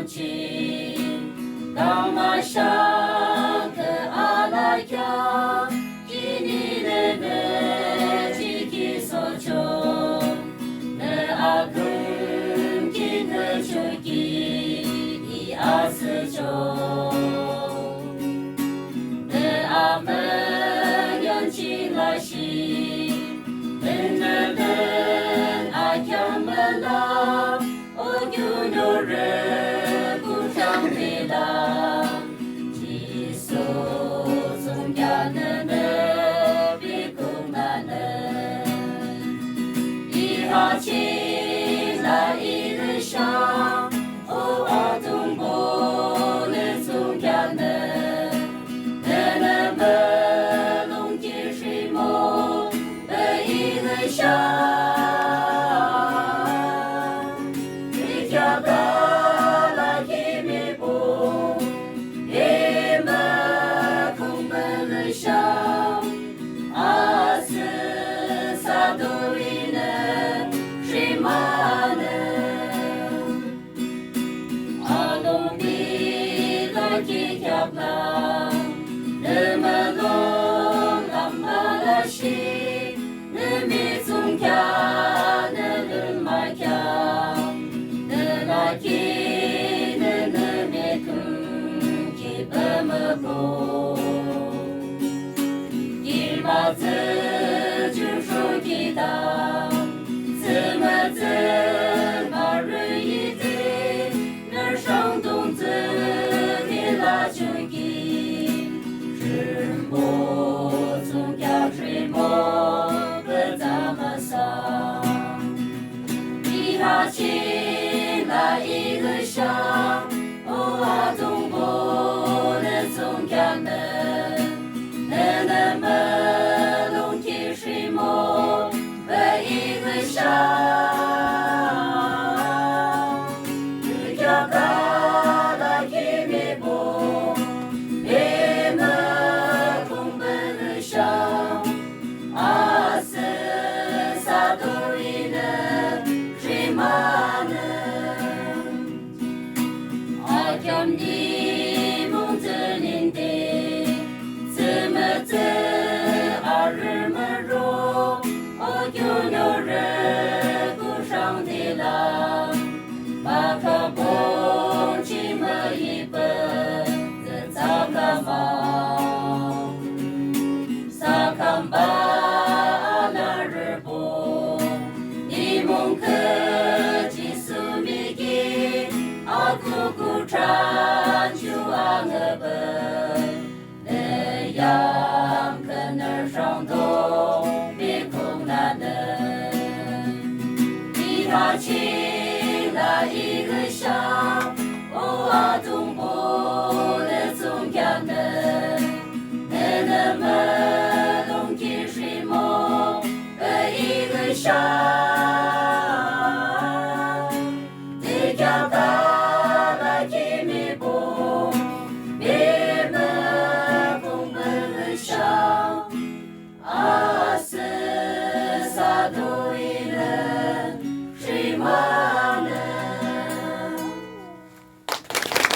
情，干嘛上个阿拉呀，给你的的几个所求，那阿根给的求给你阿斯求，那阿门扬起来西，等等等阿强门啦。有人不上的啦，基础总家的呢，比空难呢，一哈起来一人上，哦啊东波的总家呢，那么龙井水梦的一人上。自就说给他，怎么怎么人一对，那上动子的拉就给，是我从家水莫不怎么上，一哈起来一个上，哦啊东波的从家呢，那么。长久啊个本，那样可能上头别空难的，一哈起来一个上，哦啊东波的总家的，那么龙井水梦一个上。Adore.